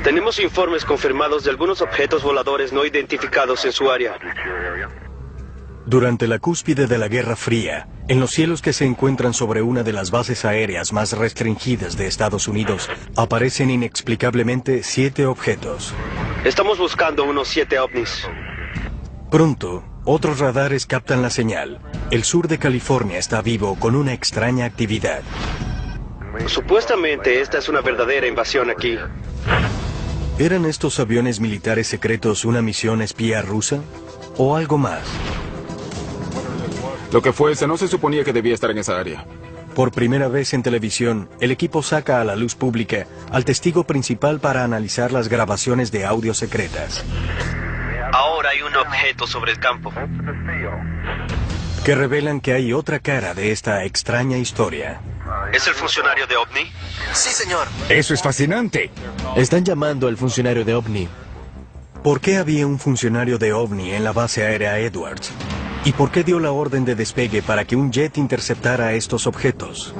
Tenemos informes confirmados de algunos objetos voladores no identificados en su área. Durante la cúspide de la Guerra Fría, en los cielos que se encuentran sobre una de las bases aéreas más restringidas de Estados Unidos, aparecen inexplicablemente 7 objetos. Estamos buscando unos 7 ovnis. Pronto, otros radares captan la señal. El sur de California está vivo con una extraña actividad. Supuestamente esta es una verdadera invasión aquí. ¿Eran estos aviones militares secretos una misión espía rusa? ¿O algo más? Lo que fuese, no se suponía que debía estar en esa área. Por primera vez en televisión, el equipo saca a la luz pública al testigo principal para analizar las grabaciones de audio secretas. Ahora hay un objeto sobre el campo. Que revelan que hay otra cara de esta extraña historia. ¿Es el funcionario de OVNI? Sí, señor. Eso es fascinante. Están llamando al funcionario de OVNI. ¿Por qué había un funcionario de OVNI en la base aérea Edwards? ¿Y por qué dio la orden de despegue para que un jet interceptara estos objetos?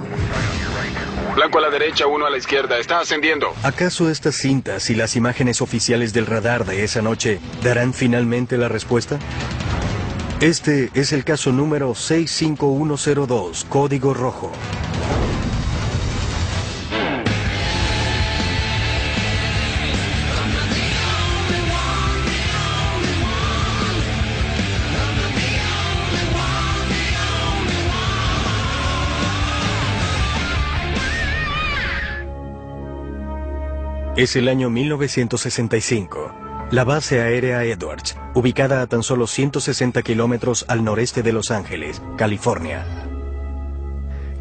Blanco a la derecha, uno a la izquierda. Está ascendiendo. ¿Acaso estas cintas y las imágenes oficiales del radar de esa noche darán finalmente la respuesta? Este es el caso número 65102, Código Rojo. Es el año 1965. La base aérea Edwards, ubicada a tan solo 160 kilómetros al noreste de Los Ángeles, California.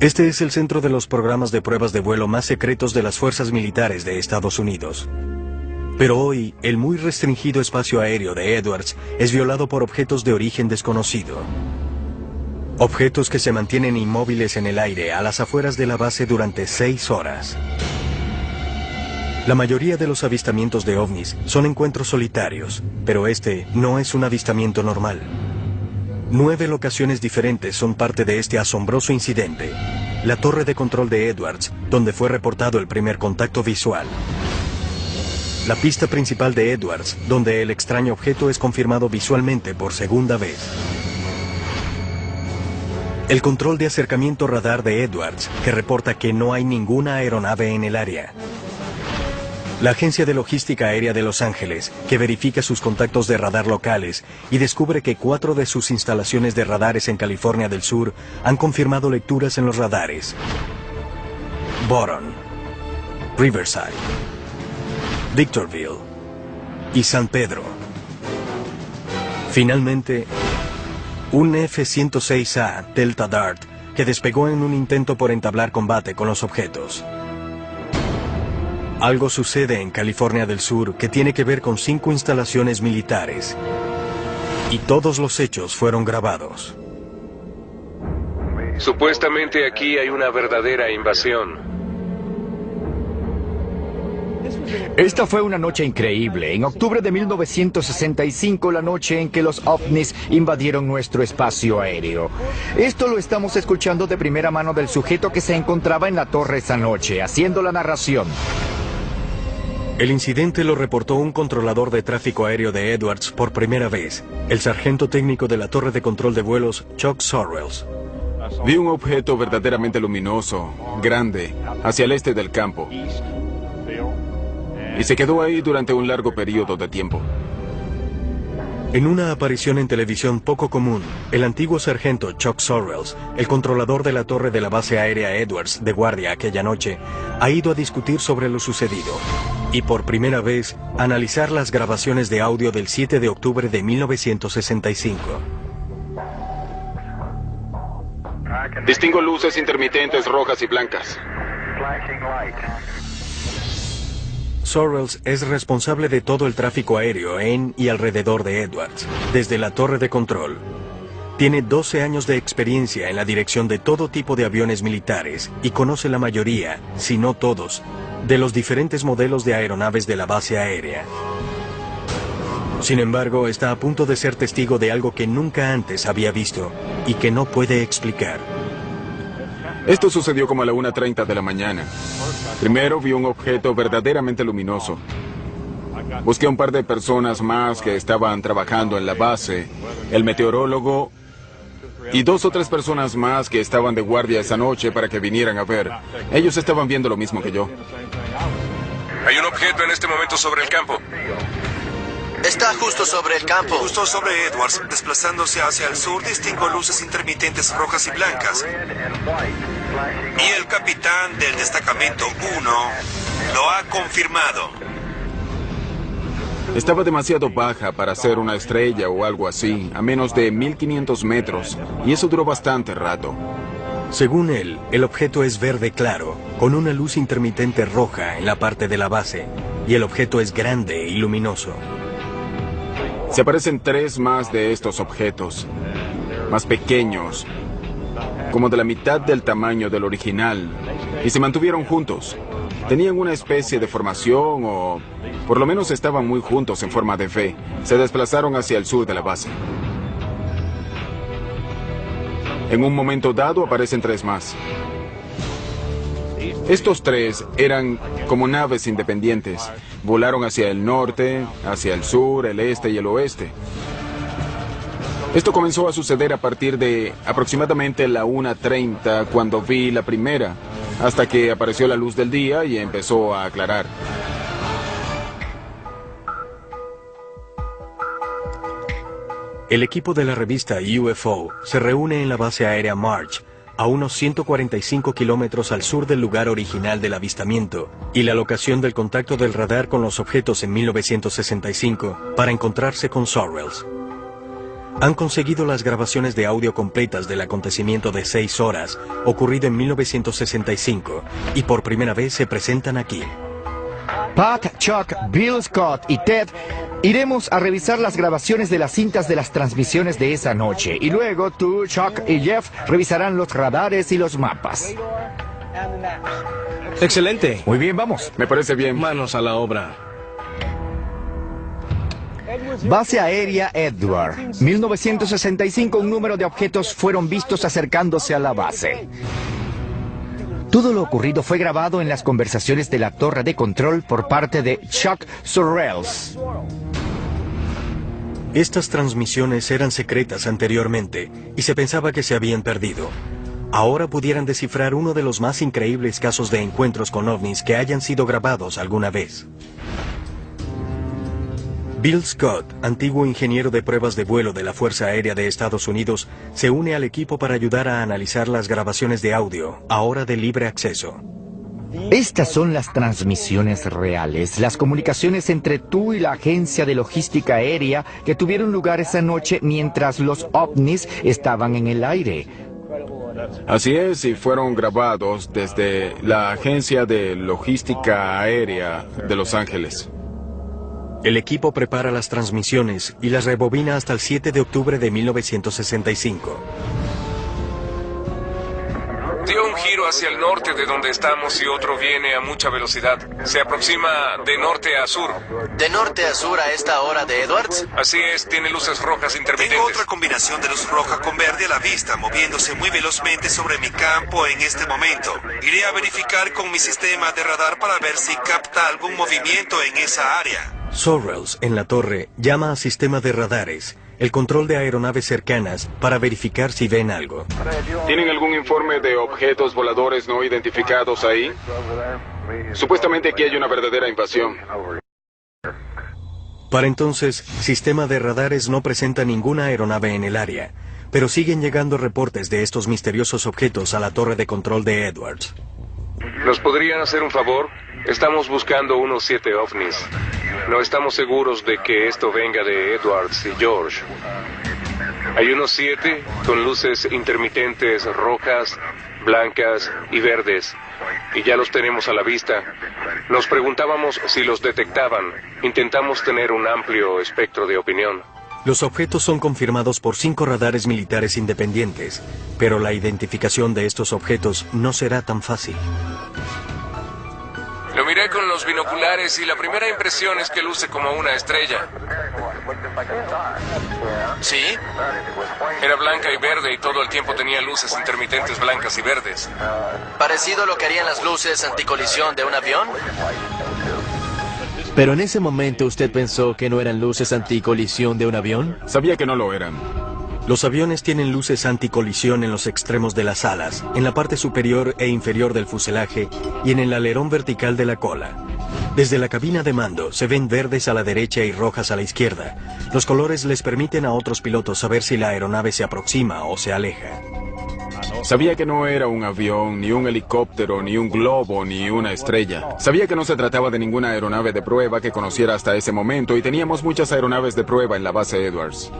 Este es el centro de los programas de pruebas de vuelo más secretos de las fuerzas militares de Estados Unidos. Pero hoy, el muy restringido espacio aéreo de Edwards es violado por objetos de origen desconocido. Objetos que se mantienen inmóviles en el aire a las afueras de la base durante 6 horas. La mayoría de los avistamientos de ovnis son encuentros solitarios, pero este no es un avistamiento normal. 9 locaciones diferentes son parte de este asombroso incidente. La torre de control de Edwards, donde fue reportado el primer contacto visual. La pista principal de Edwards, donde el extraño objeto es confirmado visualmente por segunda vez. El control de acercamiento radar de Edwards, que reporta que no hay ninguna aeronave en el área. La Agencia de Logística Aérea de Los Ángeles, que verifica sus contactos de radar locales y descubre que 4 de sus instalaciones de radares en California del Sur han confirmado lecturas en los radares. Boron, Riverside, Victorville y San Pedro. Finalmente, un F-106A Delta Dart que despegó en un intento por entablar combate con los objetos. Algo sucede en California del Sur que tiene que ver con 5 instalaciones militares. Y todos los hechos fueron grabados. Supuestamente aquí hay una verdadera invasión. Esta fue una noche increíble. En octubre de 1965, la noche en que los ovnis invadieron nuestro espacio aéreo. Esto lo estamos escuchando de primera mano del sujeto que se encontraba en la torre esa noche, haciendo la narración. El incidente lo reportó un controlador de tráfico aéreo de Edwards por primera vez, el sargento técnico de la torre de control de vuelos, Chuck Sorrells. Vi un objeto verdaderamente luminoso, grande, hacia el este del campo. Y se quedó ahí durante un largo periodo de tiempo. En una aparición en televisión poco común, el antiguo sargento Chuck Sorrells, el controlador de la torre de la base aérea Edwards de guardia aquella noche, ha ido a discutir sobre lo sucedido y por primera vez analizar las grabaciones de audio del 7 de octubre de 1965. Distingo luces intermitentes rojas y blancas. Sorrells es responsable de todo el tráfico aéreo en y alrededor de Edwards, desde la torre de control. Tiene 12 años de experiencia en la dirección de todo tipo de aviones militares y conoce la mayoría, si no todos, de los diferentes modelos de aeronaves de la base aérea. Sin embargo, está a punto de ser testigo de algo que nunca antes había visto y que no puede explicar. Esto sucedió como a la 1:30 de la mañana. Primero vi un objeto verdaderamente luminoso. Busqué a un par de personas más que estaban trabajando en la base, el meteorólogo y 2 o 3 personas más que estaban de guardia esa noche para que vinieran a ver. Ellos estaban viendo lo mismo que yo. Hay un objeto en este momento sobre el campo. Está justo sobre el campo. Justo sobre Edwards, desplazándose hacia el sur, distingo luces intermitentes rojas y blancas. Y el capitán del destacamento 1 lo ha confirmado. Estaba demasiado baja para ser una estrella o algo así, a menos de 1500 metros, y eso duró bastante rato. Según él, el objeto es verde claro, con una luz intermitente roja en la parte de la base, y el objeto es grande y luminoso. Se aparecen 3 más de estos objetos, más pequeños, como de la mitad del tamaño del original, y se mantuvieron juntos. Tenían una especie de formación o por lo menos estaban muy juntos en forma de V. Se desplazaron hacia el sur de la base. En un momento dado aparecen 3 más. Estos 3 eran como naves independientes. Volaron hacia el norte, hacia el sur, el este y el oeste. Esto comenzó a suceder a partir de aproximadamente la 1:30 cuando vi la primera, hasta que apareció la luz del día y empezó a aclarar. El equipo de la revista UFO se reúne en la base aérea March, a unos 145 kilómetros al sur del lugar original del avistamiento y la locación del contacto del radar con los objetos en 1965 para encontrarse con Sorrells. Han conseguido las grabaciones de audio completas del acontecimiento de 6 horas, ocurrido en 1965, y por primera vez se presentan aquí. Pat, Chuck, Bill Scott y Ted iremos a revisar las grabaciones de las cintas de las transmisiones de esa noche. Y luego tú, Chuck y Jeff revisarán los radares y los mapas. Excelente. Muy bien, vamos. Me parece bien. Manos a la obra. Base aérea Edward. 1965, un número de objetos fueron vistos acercándose a la base. Todo lo ocurrido fue grabado en las conversaciones de la torre de control por parte de Chuck Sorrells. Estas transmisiones eran secretas anteriormente y se pensaba que se habían perdido. Ahora pudieran descifrar uno de los más increíbles casos de encuentros con ovnis que hayan sido grabados alguna vez. Bill Scott, antiguo ingeniero de pruebas de vuelo de la Fuerza Aérea de Estados Unidos, se une al equipo para ayudar a analizar las grabaciones de audio, ahora de libre acceso. Estas son las transmisiones reales, las comunicaciones entre tú y la agencia de logística aérea que tuvieron lugar esa noche mientras los ovnis estaban en el aire. Así es, y fueron grabados desde la agencia de logística aérea de Los Ángeles. El equipo prepara las transmisiones y las rebobina hasta el 7 de octubre de 1965. Dio un giro hacia el norte de donde estamos y otro viene a mucha velocidad. Se aproxima de norte a sur. ¿De norte a sur a esta hora de Edwards? Así es, tiene luces rojas intermitentes. Tengo otra combinación de luz roja con verde a la vista, moviéndose muy velozmente sobre mi campo en este momento. Iré a verificar con mi sistema de radar para ver si capta algún movimiento en esa área. Sorrells, en la torre, llama a sistema de radares, el control de aeronaves cercanas, para verificar si ven algo. ¿Tienen algún informe de objetos voladores no identificados ahí? Supuestamente aquí hay una verdadera invasión. Para entonces, sistema de radares no presenta ninguna aeronave en el área, pero siguen llegando reportes de estos misteriosos objetos a la torre de control de Edwards. ¿Nos podrían hacer un favor? Estamos buscando unos 7 ovnis. No estamos seguros de que esto venga de Edwards y George. Hay unos 7 con luces intermitentes rojas, blancas y verdes. Y ya los tenemos a la vista. Nos preguntábamos si los detectaban. Intentamos tener un amplio espectro de opinión. Los objetos son confirmados por 5 radares militares independientes, pero la identificación de estos objetos no será tan fácil. Lo miré con los binoculares y la primera impresión es que luce como una estrella. ¿Sí? Era blanca y verde y todo el tiempo tenía luces intermitentes blancas y verdes. ¿Parecido a lo que harían las luces anticolisión de un avión? Pero en ese momento usted pensó que no eran luces anticolisión de un avión. Sabía que no lo eran. Los aviones tienen luces anticolisión en los extremos de las alas, en la parte superior e inferior del fuselaje y en el alerón vertical de la cola. Desde la cabina de mando se ven verdes a la derecha y rojas a la izquierda. Los colores les permiten a otros pilotos saber si la aeronave se aproxima o se aleja. Sabía que no era un avión, ni un helicóptero, ni un globo, ni una estrella. Sabía que no se trataba de ninguna aeronave de prueba que conociera hasta ese momento y teníamos muchas aeronaves de prueba en la base Edwards.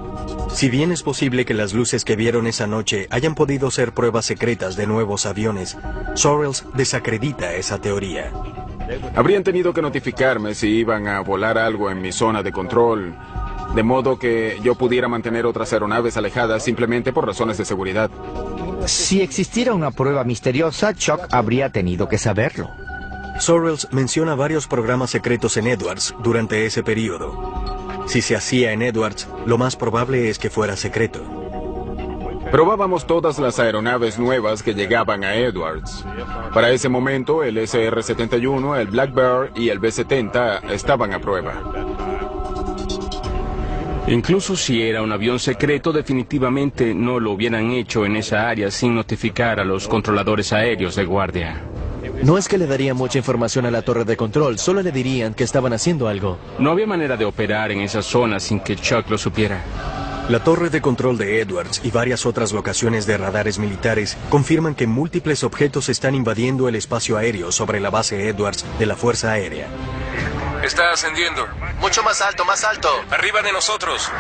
Si bien es posible que las luces que vieron esa noche hayan podido ser pruebas secretas de nuevos aviones, Sorrells desacredita esa teoría. Habrían tenido que notificarme si iban a volar algo en mi zona de control, de modo que yo pudiera mantener otras aeronaves alejadas simplemente por razones de seguridad. Si existiera una prueba misteriosa, Chuck habría tenido que saberlo. Sorrells menciona varios programas secretos en Edwards durante ese periodo. Si se hacía en Edwards, lo más probable es que fuera secreto. Probábamos todas las aeronaves nuevas que llegaban a Edwards. Para ese momento, el SR-71, el Black Bear y el B-70 estaban a prueba. Incluso si era un avión secreto, definitivamente no lo hubieran hecho en esa área sin notificar a los controladores aéreos de guardia. No es que le darían mucha información a la torre de control, solo le dirían que estaban haciendo algo. No había manera de operar en esa zona sin que Chuck lo supiera. La torre de control de Edwards y varias otras locaciones de radares militares confirman que múltiples objetos están invadiendo el espacio aéreo sobre la base Edwards de la Fuerza Aérea. Está ascendiendo. Mucho más alto, más alto. Arriba de nosotros.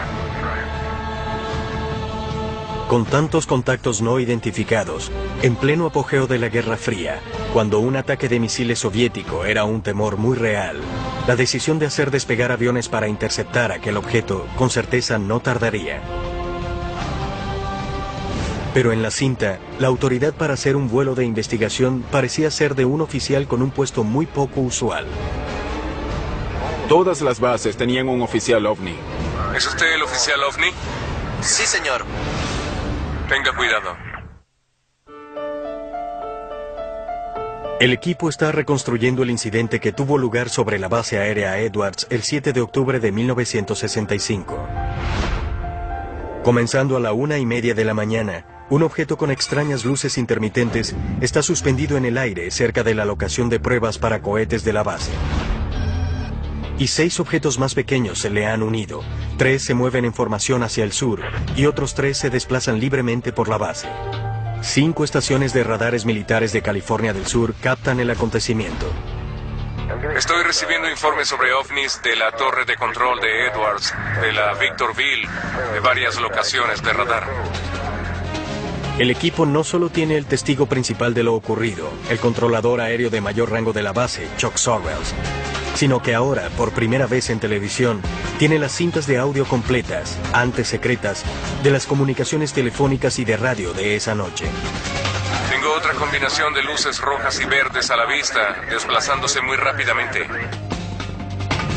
Con tantos contactos no identificados, en pleno apogeo de la Guerra Fría, cuando un ataque de misiles soviético era un temor muy real, la decisión de hacer despegar aviones para interceptar aquel objeto con certeza no tardaría. Pero en la cinta, la autoridad para hacer un vuelo de investigación parecía ser de un oficial con un puesto muy poco usual. Todas las bases tenían un oficial OVNI. ¿Es usted el oficial OVNI? Sí, señor. Tenga cuidado. El equipo está reconstruyendo el incidente que tuvo lugar sobre la base aérea Edwards el 7 de octubre de 1965. Comenzando a la 1:30 de la mañana, un objeto con extrañas luces intermitentes está suspendido en el aire cerca de la locación de pruebas para cohetes de la base. Y 6 objetos más pequeños se le han unido. 3 se mueven en formación hacia el sur y otros 3 se desplazan libremente por la base. 5 estaciones de radares militares de California del Sur captan el acontecimiento. Estoy recibiendo informes sobre ovnis de la torre de control de Edwards, de la Victorville, de varias locaciones de radar. El equipo no solo tiene el testigo principal de lo ocurrido, el controlador aéreo de mayor rango de la base, Chuck Sorrells, sino que ahora, por primera vez en televisión, tiene las cintas de audio completas, antes secretas, de las comunicaciones telefónicas y de radio de esa noche. Tengo otra combinación de luces rojas y verdes a la vista, desplazándose muy rápidamente.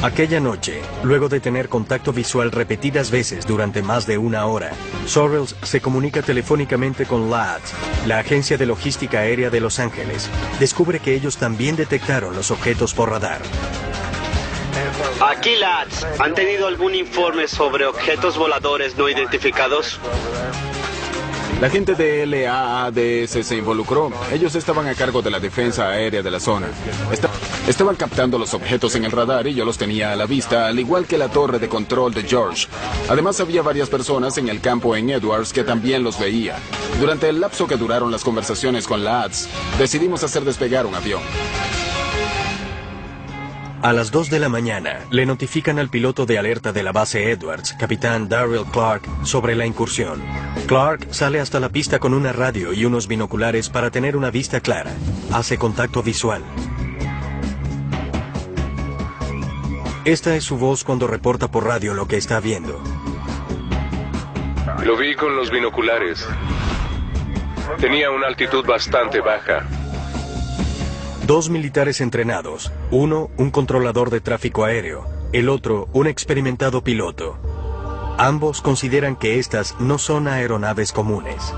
Aquella noche, luego de tener contacto visual repetidas veces durante más de una hora, Sorrells se comunica telefónicamente con LADS, la agencia de logística aérea de Los Ángeles. Descubre que ellos también detectaron los objetos por radar. Aquí, LADS. ¿Han tenido algún informe sobre objetos voladores no identificados? La gente de LAADS se involucró. Ellos estaban a cargo de la defensa aérea de la zona. Estaban captando los objetos en el radar y yo los tenía a la vista, al igual que la torre de control de George. Además, había varias personas en el campo en Edwards que también los veía. Durante el lapso que duraron las conversaciones con LADS, decidimos hacer despegar un avión. A las 2 de la mañana, le notifican al piloto de alerta de la base Edwards, capitán Darrell Clark, sobre la incursión. Clark sale hasta la pista con una radio y unos binoculares para tener una vista clara. Hace contacto visual. Esta es su voz cuando reporta por radio lo que está viendo. Lo vi con los binoculares. Tenía una altitud bastante baja. 2 militares entrenados, uno un controlador de tráfico aéreo, el otro un experimentado piloto. Ambos consideran que estas no son aeronaves comunes.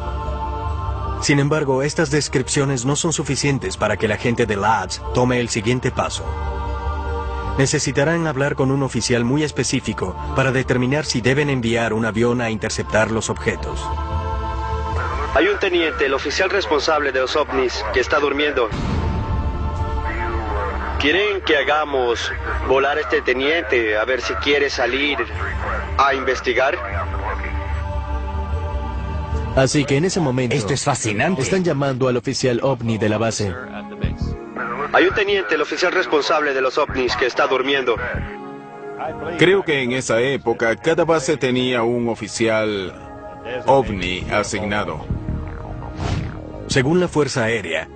Sin embargo, estas descripciones no son suficientes para que la gente de LADS tome el siguiente paso. necesitarán hablar con un oficial muy específico para determinar si deben enviar un avión a interceptar los objetos. Hay un teniente, el oficial responsable de los ovnis, que está durmiendo. ¿Quieren que hagamos volar a este teniente a ver si quiere salir a investigar? Así que en ese momento... Esto es fascinante. Están llamando al oficial ovni de la base. Hay un teniente, el oficial responsable de los ovnis, que está durmiendo. Creo que en esa época cada base tenía un oficial ovni asignado. Según la Fuerza Aérea,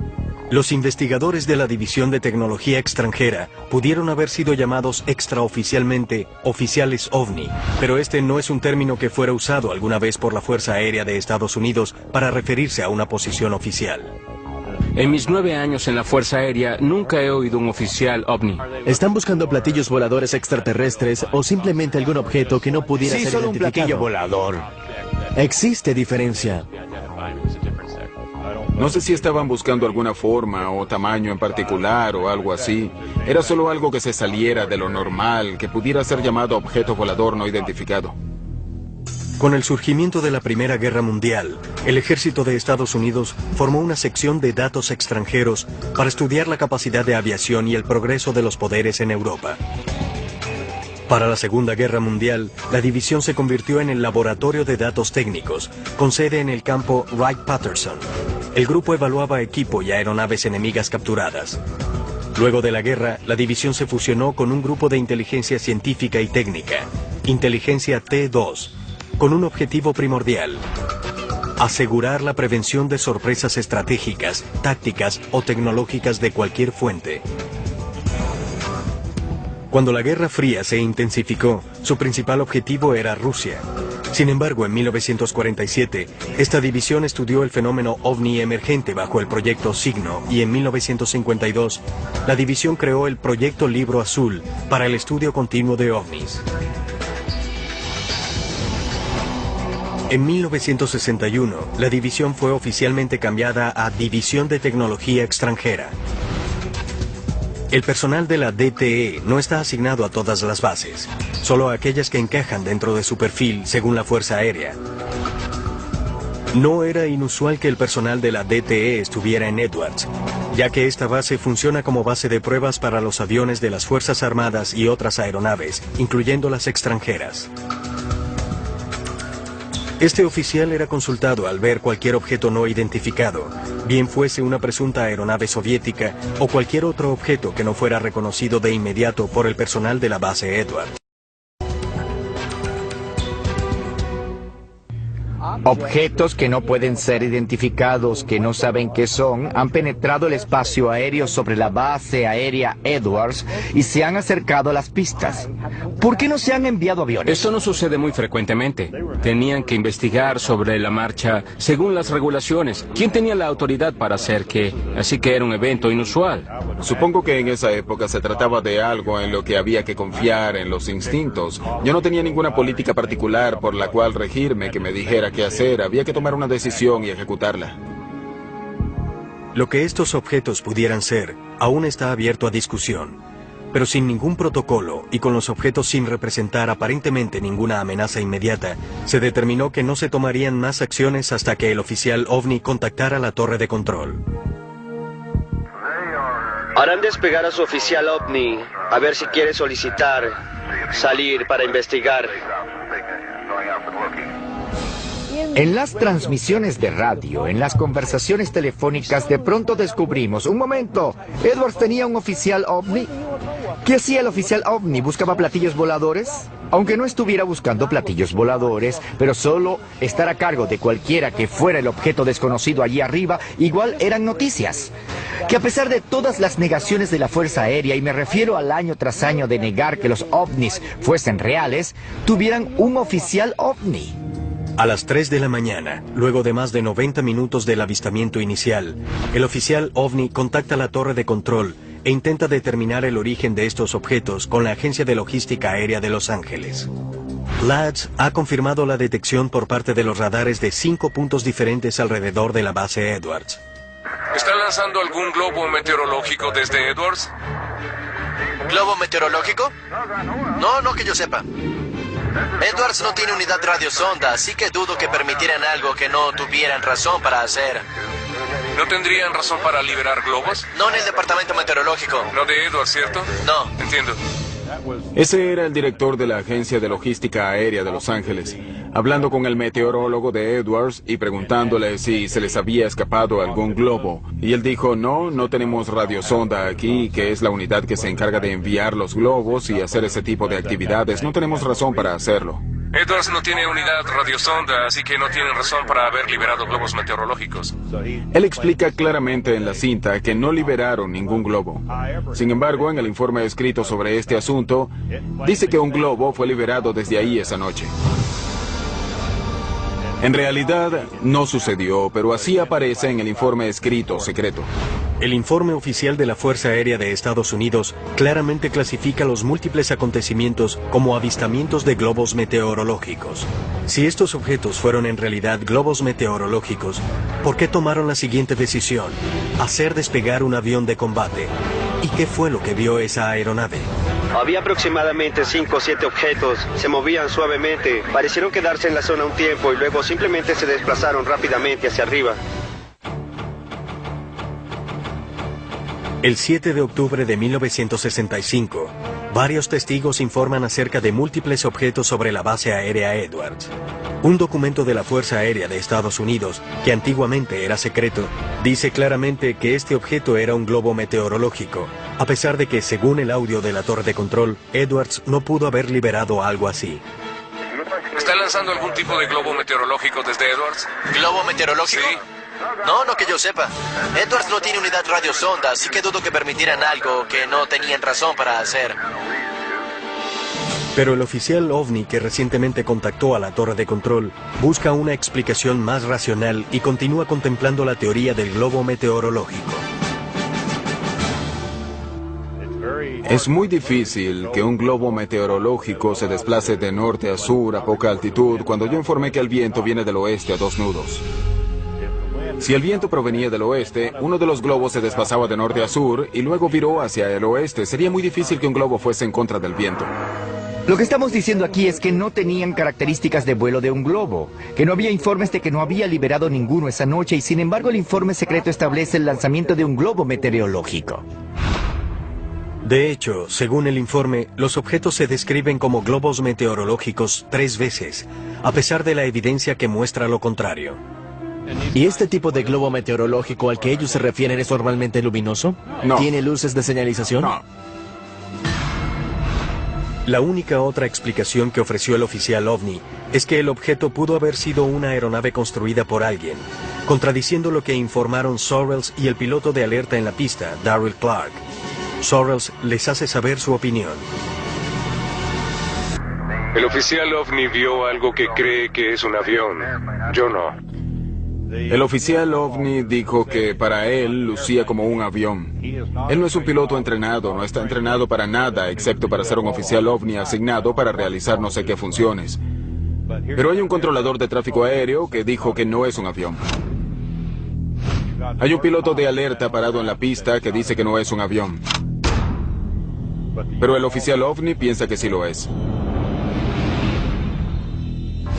los investigadores de la División de Tecnología Extranjera pudieron haber sido llamados extraoficialmente oficiales ovni, pero este no es un término que fuera usado alguna vez por la Fuerza Aérea de Estados Unidos para referirse a una posición oficial. En mis 9 años en la Fuerza Aérea nunca he oído un oficial ovni. ¿Están buscando platillos voladores extraterrestres o simplemente algún objeto que no pudiera ser solo identificado? un platillo volador. Existe diferencia. No sé si estaban buscando alguna forma o tamaño en particular o algo así. Era solo algo que se saliera de lo normal, que pudiera ser llamado objeto volador no identificado. Con el surgimiento de la Primera Guerra Mundial, el ejército de Estados Unidos formó una sección de datos extranjeros para estudiar la capacidad de aviación y el progreso de los poderes en Europa. Para la Segunda Guerra Mundial, la división se convirtió en el Laboratorio de Datos Técnicos, con sede en el campo Wright-Patterson. El grupo evaluaba equipo y aeronaves enemigas capturadas. Luego de la guerra, la división se fusionó con un grupo de inteligencia científica y técnica, Inteligencia T2, con un objetivo primordial: asegurar la prevención de sorpresas estratégicas, tácticas o tecnológicas de cualquier fuente. Cuando la Guerra Fría se intensificó, su principal objetivo era Rusia. Sin embargo, en 1947, esta división estudió el fenómeno ovni emergente bajo el proyecto Signo, y en 1952, la división creó el proyecto Libro Azul para el estudio continuo de ovnis. En 1961, la división fue oficialmente cambiada a División de Tecnología Extranjera. El personal de la DTE no está asignado a todas las bases, solo a aquellas que encajan dentro de su perfil según la Fuerza Aérea. No era inusual que el personal de la DTE estuviera en Edwards, ya que esta base funciona como base de pruebas para los aviones de las Fuerzas Armadas y otras aeronaves, incluyendo las extranjeras. Este oficial era consultado al ver cualquier objeto no identificado, bien fuese una presunta aeronave soviética o cualquier otro objeto que no fuera reconocido de inmediato por el personal de la base Edwards. Objetos que no pueden ser identificados, que no saben qué son, han penetrado el espacio aéreo sobre la base aérea Edwards y se han acercado a las pistas. ¿Por qué no se han enviado aviones? Esto no sucede muy frecuentemente. Tenían que investigar sobre la marcha según las regulaciones. ¿Quién tenía la autoridad para hacer qué? Así que era un evento inusual. Supongo que en esa época se trataba de algo en lo que había que confiar en los instintos. Yo no tenía ninguna política particular por la cual regirme que me dijera qué hacer. Había que tomar una decisión y ejecutarla. Lo que estos objetos pudieran ser aún está abierto a discusión, pero sin ningún protocolo y con los objetos sin representar aparentemente ninguna amenaza inmediata, se determinó que no se tomarían más acciones hasta que el oficial ovni contactara la torre de control. Harán despegar a su oficial ovni a ver si quiere solicitar salir para investigar. En las transmisiones de radio, en las conversaciones telefónicas, de pronto descubrimos, un momento, Edwards tenía un oficial ovni. ¿Qué hacía el oficial ovni? ¿Buscaba platillos voladores? Aunque no estuviera buscando platillos voladores, pero solo estar a cargo de cualquiera que fuera el objeto desconocido allí arriba, igual eran noticias. Que a pesar de todas las negaciones de la Fuerza Aérea, y me refiero al año tras año de negar que los ovnis fuesen reales, tuvieran un oficial ovni. A las 3 de la mañana, luego de más de 90 minutos del avistamiento inicial, el oficial ovni contacta la torre de control e intenta determinar el origen de estos objetos con la Agencia de Logística Aérea de Los Ángeles. LADS ha confirmado la detección por parte de los radares de 5 puntos diferentes alrededor de la base Edwards. ¿Están lanzando algún globo meteorológico desde Edwards? ¿Globo meteorológico? No que yo sepa. Edwards no tiene unidad radiosonda, así que dudo que permitieran algo que no tuvieran razón para hacer. ¿No tendrían razón para liberar globos? No en el departamento meteorológico. No de Edwards, ¿cierto? No. Entiendo. Ese era el director de la Agencia de Logística Aérea de Los Ángeles, hablando con el meteorólogo de Edwards y preguntándole si se les había escapado algún globo. Y él dijo, no tenemos radiosonda aquí, que es la unidad que se encarga de enviar los globos y hacer ese tipo de actividades. No tenemos razón para hacerlo. Edwards no tiene unidad radiosonda, así que no tienen razón para haber liberado globos meteorológicos. Él explica claramente en la cinta que no liberaron ningún globo. Sin embargo, en el informe escrito sobre este asunto, dice que un globo fue liberado desde ahí esa noche. En realidad, no sucedió, pero así aparece en el informe escrito secreto. El informe oficial de la Fuerza Aérea de Estados Unidos claramente clasifica los múltiples acontecimientos como avistamientos de globos meteorológicos. Si estos objetos fueron en realidad globos meteorológicos, ¿por qué tomaron la siguiente decisión? Hacer despegar un avión de combate. ¿Y qué fue lo que vio esa aeronave? Había aproximadamente 5 o 7 objetos, se movían suavemente, parecieron quedarse en la zona un tiempo y luego simplemente se desplazaron rápidamente hacia arriba. El 7 de octubre de 1965, varios testigos informan acerca de múltiples objetos sobre la base aérea Edwards. Un documento de la Fuerza Aérea de Estados Unidos, que antiguamente era secreto, dice claramente que este objeto era un globo meteorológico, a pesar de que, según el audio de la torre de control, Edwards no pudo haber liberado algo así. ¿Está lanzando algún tipo de globo meteorológico desde Edwards? ¿Globo meteorológico? Sí. No que yo sepa. Edwards no tiene unidad radiosonda, así que dudo que permitieran algo que no tenían razón para hacer. Pero el oficial OVNI que recientemente contactó a la torre de control busca una explicación más racional y continúa contemplando la teoría del globo meteorológico. Es muy difícil que un globo meteorológico se desplace de norte a sur a poca altitud cuando yo informé que el viento viene del oeste a 2 nudos. Si el viento provenía del oeste, uno de los globos se desplazaba de norte a sur y luego viró hacia el oeste. Sería muy difícil que un globo fuese en contra del viento. Lo que estamos diciendo aquí es que no tenían características de vuelo de un globo, que no había informes de que no había liberado ninguno esa noche y sin embargo el informe secreto establece el lanzamiento de un globo meteorológico. De hecho, según el informe, los objetos se describen como globos meteorológicos 3 veces, a pesar de la evidencia que muestra lo contrario. ¿Y este tipo de globo meteorológico al que ellos se refieren es normalmente luminoso? No. ¿Tiene luces de señalización? No. La única otra explicación que ofreció el oficial OVNI es que el objeto pudo haber sido una aeronave construida por alguien, contradiciendo lo que informaron Sorrells y el piloto de alerta en la pista, Darryl Clark. Sorrells les hace saber su opinión. El oficial OVNI vio algo que cree que es un avión. Yo no. El oficial OVNI dijo que para él lucía como un avión. Él no es un piloto entrenado, no está entrenado para nada, excepto para ser un oficial OVNI asignado para realizar no sé qué funciones. Pero hay un controlador de tráfico aéreo que dijo que no es un avión. Hay un piloto de alerta parado en la pista que dice que no es un avión. Pero el oficial OVNI piensa que sí lo es.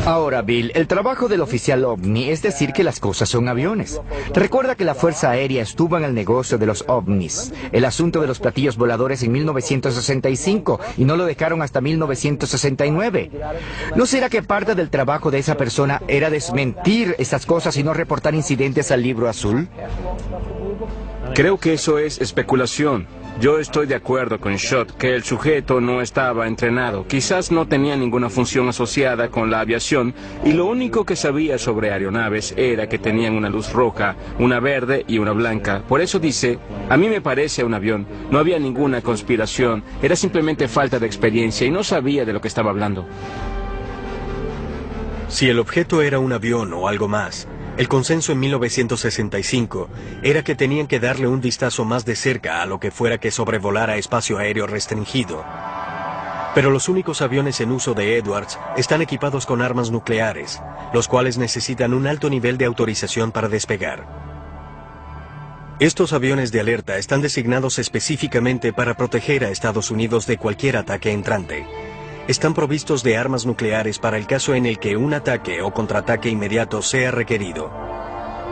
Ahora, Bill, el trabajo del oficial OVNI es decir que las cosas son aviones. Recuerda que la Fuerza Aérea estuvo en el negocio de los ovnis, el asunto de los platillos voladores en 1965, y no lo dejaron hasta 1969. ¿No será que parte del trabajo de esa persona era desmentir estas cosas y no reportar incidentes al Libro Azul? Creo que eso es especulación. Yo estoy de acuerdo con Schott que el sujeto no estaba entrenado. Quizás no tenía ninguna función asociada con la aviación y lo único que sabía sobre aeronaves era que tenían una luz roja, una verde y una blanca. Por eso dice, a mí me parece un avión. No había ninguna conspiración, era simplemente falta de experiencia y no sabía de lo que estaba hablando. Si el objeto era un avión o algo más, el consenso en 1965 era que tenían que darle un vistazo más de cerca a lo que fuera que sobrevolara espacio aéreo restringido. Pero los únicos aviones en uso de Edwards están equipados con armas nucleares, los cuales necesitan un alto nivel de autorización para despegar. Estos aviones de alerta están designados específicamente para proteger a Estados Unidos de cualquier ataque entrante. Están provistos de armas nucleares para el caso en el que un ataque o contraataque inmediato sea requerido.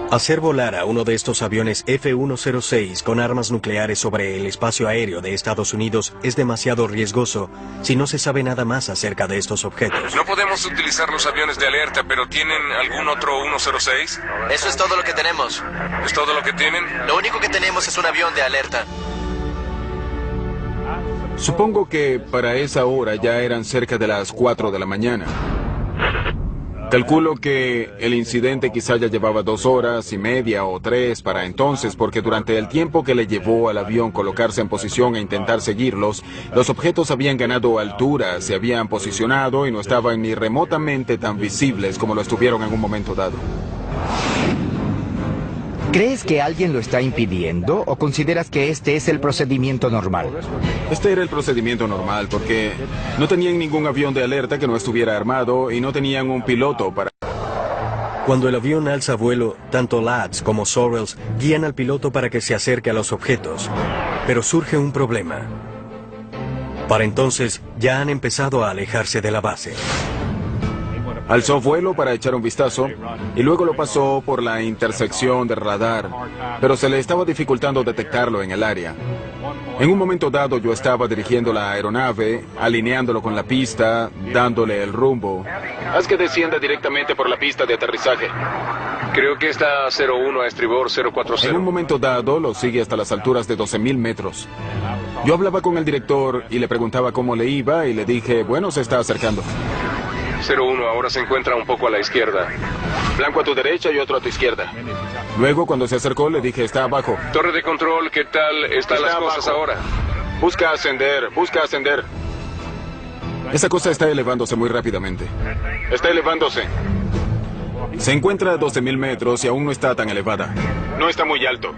Hacer volar a uno de estos aviones F-106 con armas nucleares sobre el espacio aéreo de Estados Unidos es demasiado riesgoso si no se sabe nada más acerca de estos objetos. No podemos utilizar los aviones de alerta, pero ¿tienen algún otro 106? Eso es todo lo que tenemos. ¿Es todo lo que tienen? Lo único que tenemos es un avión de alerta. Supongo que para esa hora ya eran cerca de las 4 de la mañana. Calculo que el incidente quizá ya llevaba 2 horas y media o 3 para entonces, porque durante el tiempo que le llevó al avión colocarse en posición e intentar seguirlos, los objetos habían ganado altura, se habían posicionado y no estaban ni remotamente tan visibles como lo estuvieron en un momento dado. ¿Crees que alguien lo está impidiendo o consideras que este es el procedimiento normal? Este era el procedimiento normal porque no tenían ningún avión de alerta que no estuviera armado y no tenían un piloto para... Cuando el avión alza vuelo, tanto Lads como Sorrells guían al piloto para que se acerque a los objetos. Pero surge un problema. Para entonces, ya han empezado a alejarse de la base. Alzó vuelo para echar un vistazo y luego lo pasó por la intersección de radar, pero se le estaba dificultando detectarlo en el área. En un momento dado yo estaba dirigiendo la aeronave, alineándolo con la pista, dándole el rumbo. Haz que descienda directamente por la pista de aterrizaje. Creo que está 01 a estribor 040. En un momento dado lo sigue hasta las alturas de 12.000 metros. Yo hablaba con el director y le preguntaba cómo le iba y le dije, bueno, se está acercando. 01 ahora se encuentra un poco a la izquierda. Blanco a tu derecha y otro a tu izquierda. Luego, cuando se acercó, le dije, está abajo. Torre de control, ¿qué tal están las cosas ahora? Busca ascender, busca ascender. Esa cosa está elevándose muy rápidamente. Está elevándose. Se encuentra a 12.000 metros y aún no está tan elevada. No está muy alto.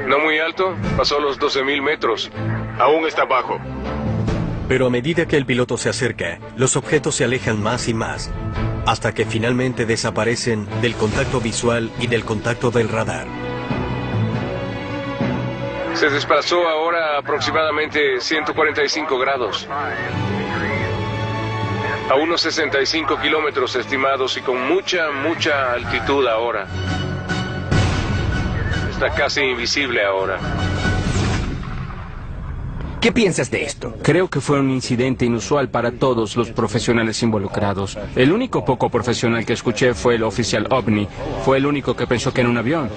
¿No muy alto? Pasó los 12.000 metros. Aún está bajo. Pero a medida que el piloto se acerca, los objetos se alejan más y más, hasta que finalmente desaparecen del contacto visual y del contacto del radar. Se desplazó ahora a aproximadamente 145 grados. A unos 65 kilómetros estimados y con mucha altitud ahora. Está casi invisible ahora. ¿Qué piensas de esto? Creo que fue un incidente inusual para todos los profesionales involucrados. El único poco profesional que escuché fue el oficial OVNI. Fue el único que pensó que era un avión.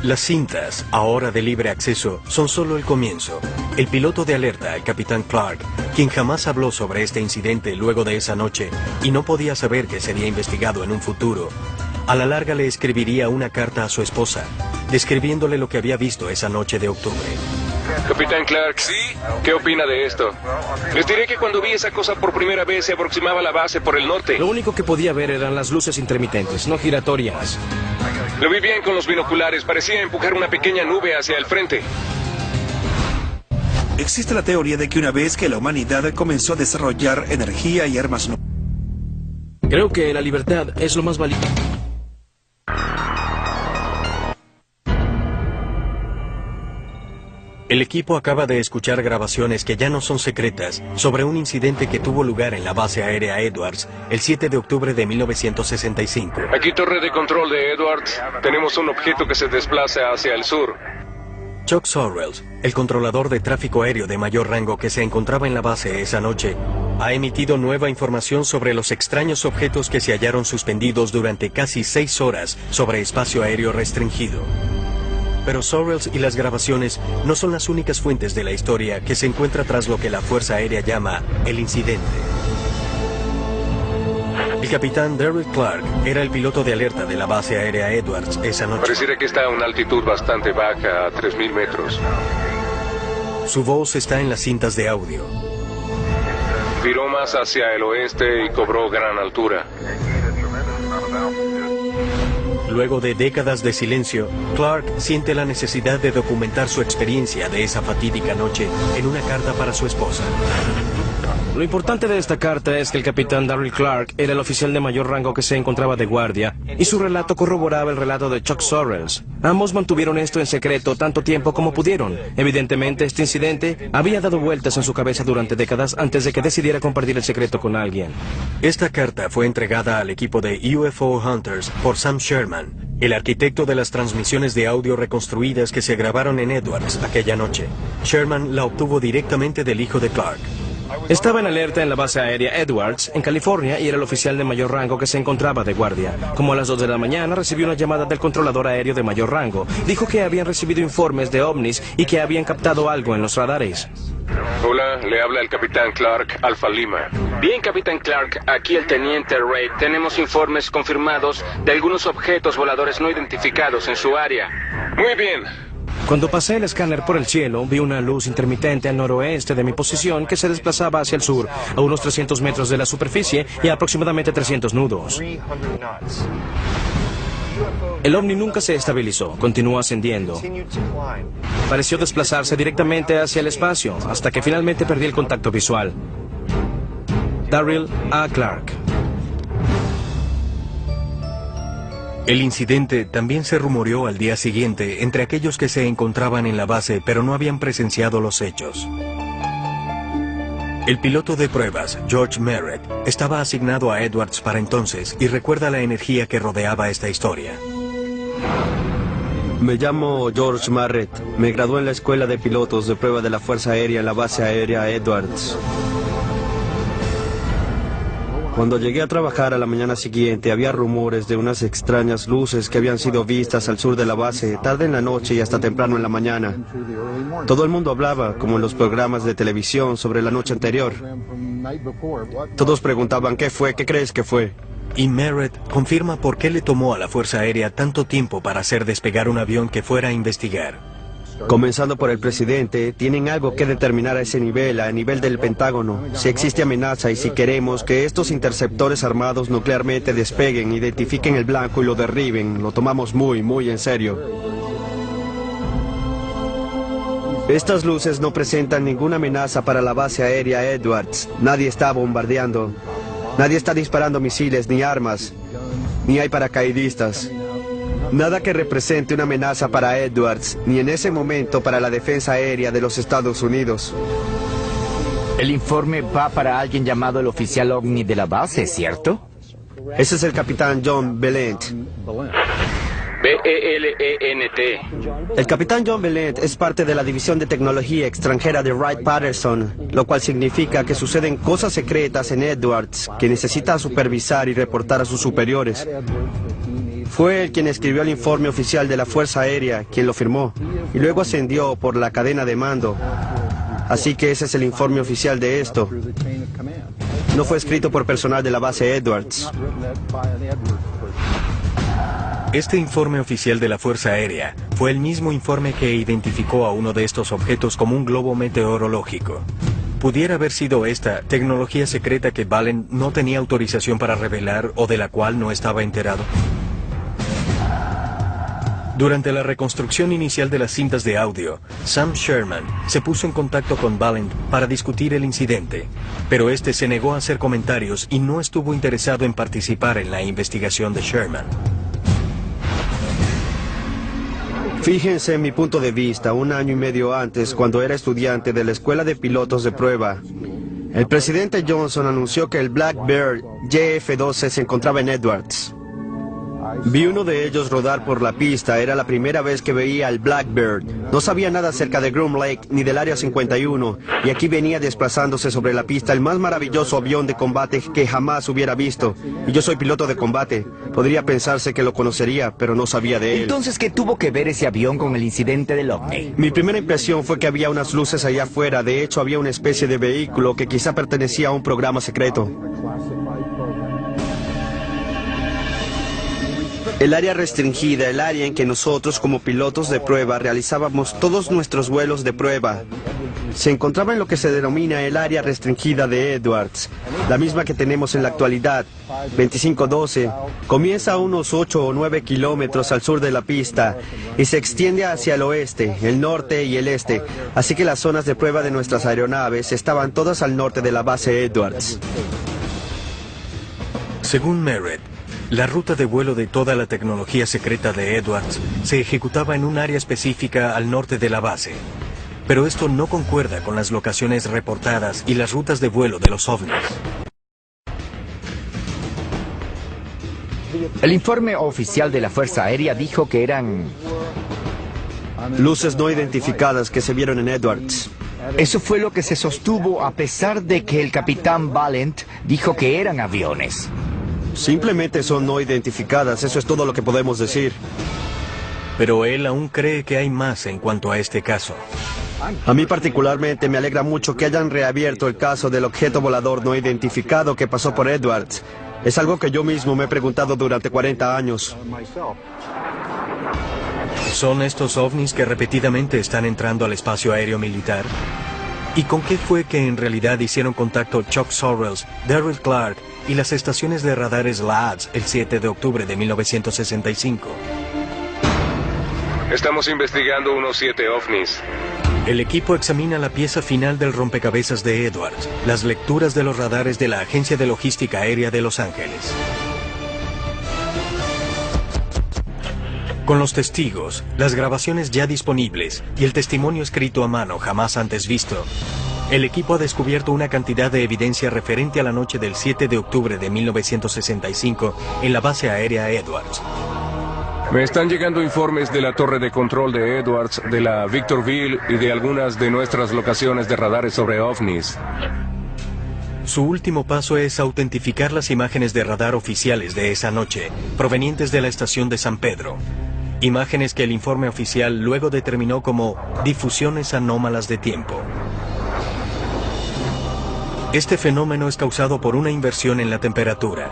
Las cintas, ahora de libre acceso, son solo el comienzo. El piloto de alerta, el capitán Clark, quien jamás habló sobre este incidente luego de esa noche y no podía saber que sería investigado en un futuro, a la larga le escribiría una carta a su esposa, describiéndole lo que había visto esa noche de octubre. Capitán Clark, ¿sí? ¿Qué opina de esto? Les diré que cuando vi esa cosa por primera vez se aproximaba a la base por el norte. Lo único que podía ver eran las luces intermitentes, no giratorias. Lo vi bien con los binoculares, parecía empujar una pequeña nube hacia el frente. Existe la teoría de que una vez que la humanidad comenzó a desarrollar energía y armas nucleares, Creo que la libertad es lo más valioso. El equipo acaba de escuchar grabaciones que ya no son secretas sobre un incidente que tuvo lugar en la base aérea Edwards el 7 de octubre de 1965. Aquí torre de control de Edwards. Tenemos un objeto que se desplaza hacia el sur. Chuck Sorrells, el controlador de tráfico aéreo de mayor rango que se encontraba en la base esa noche, ha emitido nueva información sobre los extraños objetos que se hallaron suspendidos durante casi 6 horas sobre espacio aéreo restringido. Pero Sorrells y las grabaciones no son las únicas fuentes de la historia que se encuentra tras lo que la Fuerza Aérea llama el incidente. El capitán Derek Clark era el piloto de alerta de la base aérea Edwards esa noche. Pareciera que está a una altitud bastante baja, a 3.000 metros. Su voz está en las cintas de audio. Viró más hacia el oeste y cobró gran altura. Luego de décadas de silencio, Clark siente la necesidad de documentar su experiencia de esa fatídica noche en una carta para su esposa. Lo importante de esta carta es que el capitán Darryl Clark era el oficial de mayor rango que se encontraba de guardia, y su relato corroboraba el relato de Chuck Sorrells. Ambos mantuvieron esto en secreto tanto tiempo como pudieron. Evidentemente, este incidente había dado vueltas en su cabeza durante décadas antes de que decidiera compartir el secreto con alguien. Esta carta fue entregada al equipo de UFO Hunters por Sam Sherman, el arquitecto de las transmisiones de audio reconstruidas que se grabaron en Edwards aquella noche. Sherman la obtuvo directamente del hijo de Clark. Estaba en alerta en la base aérea Edwards, en California, y era el oficial de mayor rango que se encontraba de guardia. Como a las 2 de la mañana recibió una llamada del controlador aéreo de mayor rango. Dijo que habían recibido informes de ovnis y que habían captado algo en los radares. Hola, le habla el capitán Clark, Alfa Lima. Bien, capitán Clark, aquí el teniente Reid. Tenemos informes confirmados de algunos objetos voladores no identificados en su área. Muy bien. Cuando pasé el escáner por el cielo, vi una luz intermitente al noroeste de mi posición que se desplazaba hacia el sur, a unos 300 metros de la superficie y a aproximadamente 300 nudos. El ovni nunca se estabilizó, continuó ascendiendo. Pareció desplazarse directamente hacia el espacio, hasta que finalmente perdí el contacto visual. Darryl A. Clark. El incidente también se rumoreó al día siguiente entre aquellos que se encontraban en la base pero no habían presenciado los hechos. El piloto de pruebas, George Merritt, estaba asignado a Edwards para entonces y recuerda la energía que rodeaba esta historia. Me llamo George Merritt. Me gradué en la escuela de pilotos de prueba de la Fuerza Aérea en la base aérea Edwards. Cuando llegué a trabajar a la mañana siguiente, había rumores de unas extrañas luces que habían sido vistas al sur de la base, tarde en la noche y hasta temprano en la mañana. Todo el mundo hablaba, como en los programas de televisión, sobre la noche anterior. Todos preguntaban, ¿qué fue? ¿Qué crees que fue? Y Merritt confirma por qué le tomó a la Fuerza Aérea tanto tiempo para hacer despegar un avión que fuera a investigar. Comenzando por el presidente, tienen algo que determinar a ese nivel, a nivel del Pentágono. Si existe amenaza y si queremos que estos interceptores armados nuclearmente despeguen, identifiquen el blanco y lo derriben, lo tomamos muy, muy en serio. Estas luces no presentan ninguna amenaza para la base aérea Edwards. Nadie está bombardeando. Nadie está disparando misiles ni armas. Ni hay paracaidistas. Nada que represente una amenaza para Edwards, ni en ese momento para la defensa aérea de los Estados Unidos. El informe va para alguien llamado el oficial ovni de la base, ¿cierto? Ese es el capitán John Belent. B-E-L-E-N-T. El capitán John Belent es parte de la División de Tecnología Extranjera de Wright-Patterson, lo cual significa que suceden cosas secretas en Edwards que necesita supervisar y reportar a sus superiores. Fue él quien escribió el informe oficial de la Fuerza Aérea, quien lo firmó, y luego ascendió por la cadena de mando. Así que ese es el informe oficial de esto. No fue escrito por personal de la base Edwards. Este informe oficial de la Fuerza Aérea fue el mismo informe que identificó a uno de estos objetos como un globo meteorológico. ¿Pudiera haber sido esta tecnología secreta que Valen no tenía autorización para revelar o de la cual no estaba enterado? Durante la reconstrucción inicial de las cintas de audio, Sam Sherman se puso en contacto con Valent para discutir el incidente, pero este se negó a hacer comentarios y no estuvo interesado en participar en la investigación de Sherman. Fíjense en mi punto de vista, 1 año y medio antes, cuando era estudiante de la Escuela de Pilotos de Prueba, el presidente Johnson anunció que el Blackbird JF-12 se encontraba en Edwards. Vi uno de ellos rodar por la pista, era la primera vez que veía al Blackbird. No sabía nada acerca de Groom Lake ni del Área 51, y aquí venía desplazándose sobre la pista el más maravilloso avión de combate que jamás hubiera visto. Y yo soy piloto de combate. Podría pensarse que lo conocería, pero no sabía de él. Entonces, ¿qué tuvo que ver ese avión con el incidente del ovni? Mi primera impresión fue que había unas luces allá afuera. De hecho, había una especie de vehículo que quizá pertenecía a un programa secreto. El área restringida, el área en que nosotros como pilotos de prueba realizábamos todos nuestros vuelos de prueba. se encontraba en lo que se denomina el área restringida de Edwards, la misma que tenemos en la actualidad. 2512 comienza a unos 8 o 9 kilómetros al sur de la pista y se extiende hacia el oeste, el norte y el este, así que las zonas de prueba de nuestras aeronaves estaban todas al norte de la base Edwards. Según Merritt, la ruta de vuelo de toda la tecnología secreta de Edwards se ejecutaba en un área específica al norte de la base. Pero esto no concuerda con las locaciones reportadas y las rutas de vuelo de los ovnis. El informe oficial de la Fuerza Aérea dijo que eran luces no identificadas que se vieron en Edwards. Eso fue lo que se sostuvo a pesar de que el capitán Valent dijo que eran aviones. Simplemente son no identificadas, eso es todo lo que podemos decir. Pero él aún cree que hay más en cuanto a este caso. A mí particularmente me alegra mucho que hayan reabierto el caso del objeto volador no identificado que pasó por Edwards. Es algo que yo mismo me he preguntado durante 40 años. ¿Son estos ovnis que repetidamente están entrando al espacio aéreo militar? ¿Y con qué fue que en realidad hicieron contacto Chuck Sorrells, Darryl Clark y las estaciones de radares LADS el 7 de octubre de 1965? Estamos investigando unos 7 ovnis. El equipo examina la pieza final del rompecabezas de Edwards, las lecturas de los radares de la Agencia de Logística Aérea de Los Ángeles. Con los testigos, las grabaciones ya disponibles y el testimonio escrito a mano jamás antes visto, el equipo ha descubierto una cantidad de evidencia referente a la noche del 7 de octubre de 1965 en la base aérea Edwards. Me están llegando informes de la torre de control de Edwards, de la Victorville y de algunas de nuestras locaciones de radares sobre ovnis. Su último paso es autentificar las imágenes de radar oficiales de esa noche, provenientes de la estación de San Pedro. Imágenes que el informe oficial luego determinó como difusiones anómalas de tiempo. Este fenómeno es causado por una inversión en la temperatura.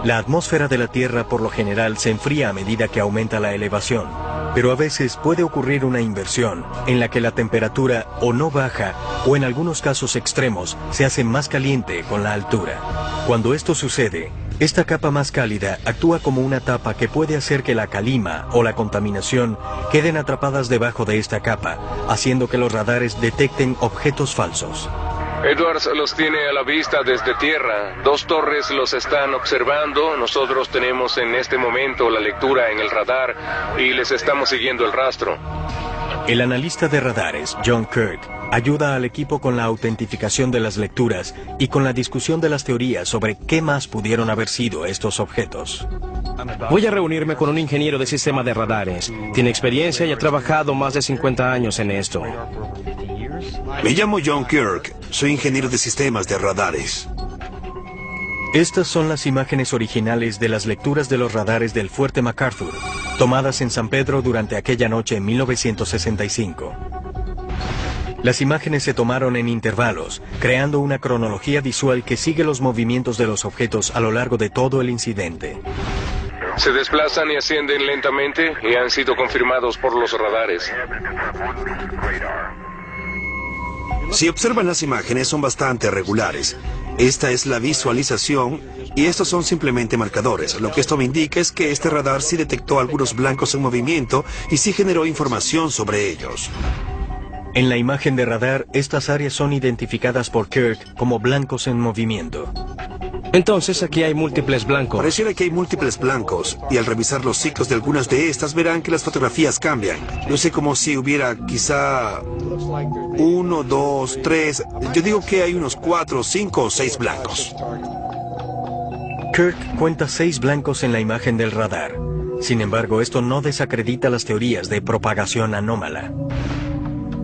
La atmósfera de la Tierra por lo general se enfría a medida que aumenta la elevación, pero a veces puede ocurrir una inversión en la que la temperatura o no baja o en algunos casos extremos se hace más caliente con la altura. Cuando esto sucede, esta capa más cálida actúa como una tapa que puede hacer que la calima o la contaminación queden atrapadas debajo de esta capa, haciendo que los radares detecten objetos falsos. Edwards los tiene a la vista desde tierra. 2 torres los están observando. Nosotros tenemos en este momento la lectura en el radar y les estamos siguiendo el rastro. El analista de radares, John Kirk, ayuda al equipo con la autentificación de las lecturas y con la discusión de las teorías sobre qué más pudieron haber sido estos objetos. Voy a reunirme con un ingeniero de sistema de radares. Tiene experiencia y ha trabajado más de 50 años en esto. Me llamo John Kirk, soy ingeniero de sistemas de radares. Estas son las imágenes originales de las lecturas de los radares del Fuerte MacArthur, tomadas en San Pedro durante aquella noche en 1965. Las imágenes se tomaron en intervalos, creando una cronología visual que sigue los movimientos de los objetos a lo largo de todo el incidente. Se desplazan y ascienden lentamente y han sido confirmados por los radares. Si observan las imágenes, son bastante regulares. Esta es la visualización y estos son simplemente marcadores. Lo que esto me indica es que este radar sí detectó algunos blancos en movimiento y sí generó información sobre ellos. En la imagen de radar, estas áreas son identificadas por Kirk como blancos en movimiento. Entonces aquí hay múltiples blancos. Pareciera que hay múltiples blancos, y al revisar los ciclos de algunas de estas verán que las fotografías cambian. Luce como si hubiera quizá 1, 2, 3, yo digo que hay unos 4, 5 o 6 blancos. Kirk cuenta 6 blancos en la imagen del radar. Sin embargo, esto no desacredita las teorías de propagación anómala.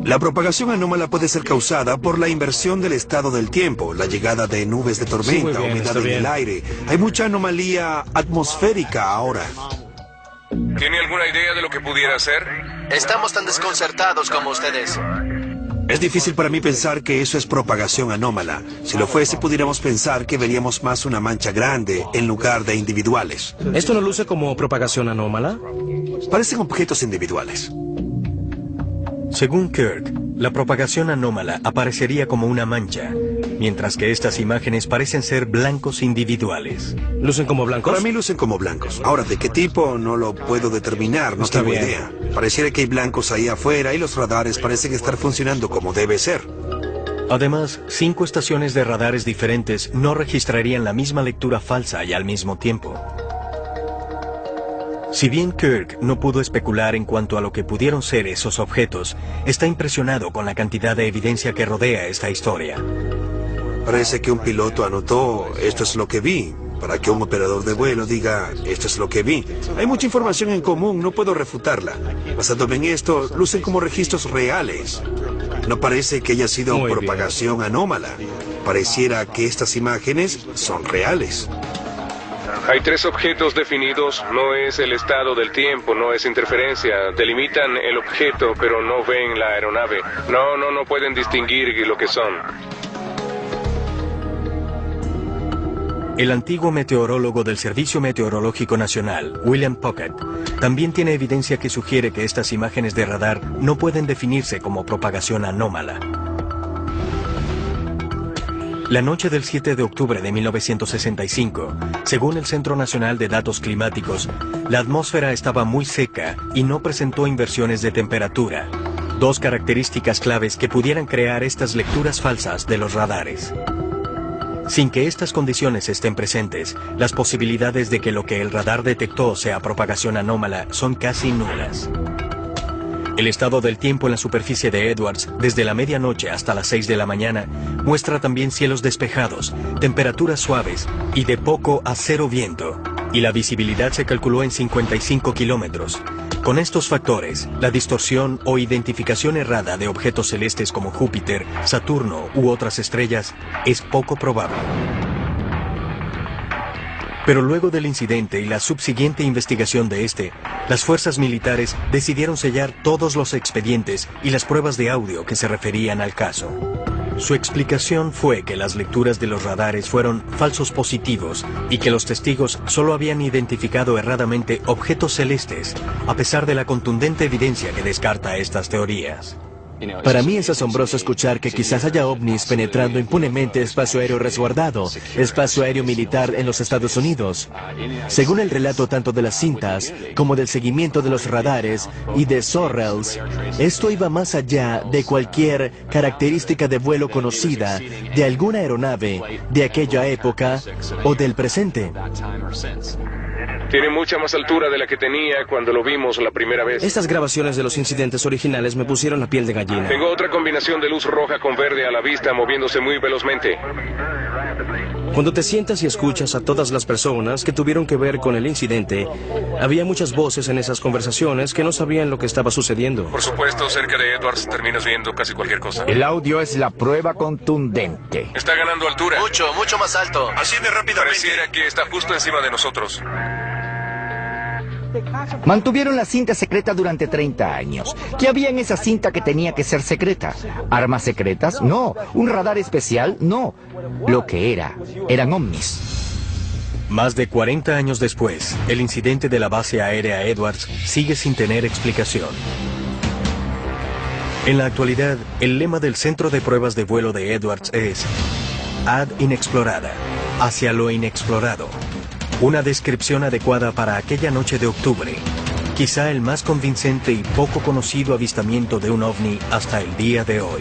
La propagación anómala puede ser causada por la inversión del estado del tiempo, la llegada de nubes de tormenta, humedad en el aire. Hay mucha anomalía atmosférica ahora. ¿Tiene alguna idea de lo que pudiera ser? Estamos tan desconcertados como ustedes. Es difícil para mí pensar que eso es propagación anómala. Si lo fuese, pudiéramos pensar que veríamos más una mancha grande en lugar de individuales. ¿Esto no luce como propagación anómala? Parecen objetos individuales. Según Kirk, la propagación anómala aparecería como una mancha, mientras que estas imágenes parecen ser blancos individuales. ¿Lucen como blancos? Para mí lucen como blancos. Ahora, ¿de qué tipo? No lo puedo determinar, no tengo idea. Pareciera que hay blancos ahí afuera y los radares parecen estar funcionando como debe ser. Además, 5 estaciones de radares diferentes no registrarían la misma lectura falsa y al mismo tiempo. Si bien Kirk no pudo especular en cuanto a lo que pudieron ser esos objetos, está impresionado con la cantidad de evidencia que rodea esta historia. Parece que un piloto anotó, esto es lo que vi, para que un operador de vuelo diga, esto es lo que vi. Hay mucha información en común, no puedo refutarla. Basándome en esto, lucen como registros reales. No parece que haya sido propagación anómala. Pareciera que estas imágenes son reales. Hay 3 objetos definidos, no es el estado del tiempo, no es interferencia. Delimitan el objeto, pero no ven la aeronave. No pueden distinguir lo que son. El antiguo meteorólogo del Servicio Meteorológico Nacional, William Puckett, también tiene evidencia que sugiere que estas imágenes de radar no pueden definirse como propagación anómala. La noche del 7 de octubre de 1965, según el Centro Nacional de Datos Climáticos, la atmósfera estaba muy seca y no presentó inversiones de temperatura, 2 características claves que pudieran crear estas lecturas falsas de los radares. Sin que estas condiciones estén presentes, las posibilidades de que lo que el radar detectó sea propagación anómala son casi nulas. El estado del tiempo en la superficie de Edwards, desde la medianoche hasta las 6 de la mañana, muestra también cielos despejados, temperaturas suaves y de poco a 0 viento, y la visibilidad se calculó en 55 kilómetros. Con estos factores, la distorsión o identificación errada de objetos celestes como Júpiter, Saturno u otras estrellas es poco probable. Pero luego del incidente y la subsiguiente investigación de este, las fuerzas militares decidieron sellar todos los expedientes y las pruebas de audio que se referían al caso. Su explicación fue que las lecturas de los radares fueron falsos positivos y que los testigos solo habían identificado erradamente objetos celestes, a pesar de la contundente evidencia que descarta estas teorías. Para mí es asombroso escuchar que quizás haya ovnis penetrando impunemente espacio aéreo resguardado, espacio aéreo militar en los Estados Unidos. Según el relato tanto de las cintas como del seguimiento de los radares y de Sorrells, esto iba más allá de cualquier característica de vuelo conocida de alguna aeronave de aquella época o del presente. Tiene mucha más altura de la que tenía cuando lo vimos la primera vez. Estas grabaciones de los incidentes originales me pusieron la piel de gallina. Tengo otra combinación de luz roja con verde a la vista moviéndose muy velozmente. Cuando te sientas y escuchas a todas las personas que tuvieron que ver con el incidente, había muchas voces en esas conversaciones que no sabían lo que estaba sucediendo. Por supuesto, cerca de Edwards terminas viendo casi cualquier cosa. El audio es la prueba contundente. Está ganando altura. Mucho más alto. Asciende rápidamente. Pareciera que está justo encima de nosotros. Mantuvieron la cinta secreta durante 30 años. ¿Qué había en esa cinta que tenía que ser secreta? ¿Armas secretas? No. ¿Un radar especial? No. Lo que eran ovnis. Más de 40 años después, el incidente de la base aérea Edwards sigue sin tener explicación. En la actualidad, el lema del Centro de Pruebas de Vuelo de Edwards es Ad Inexplorada, hacia lo inexplorado. Una descripción adecuada para aquella noche de octubre, quizá el más convincente y poco conocido avistamiento de un ovni hasta el día de hoy.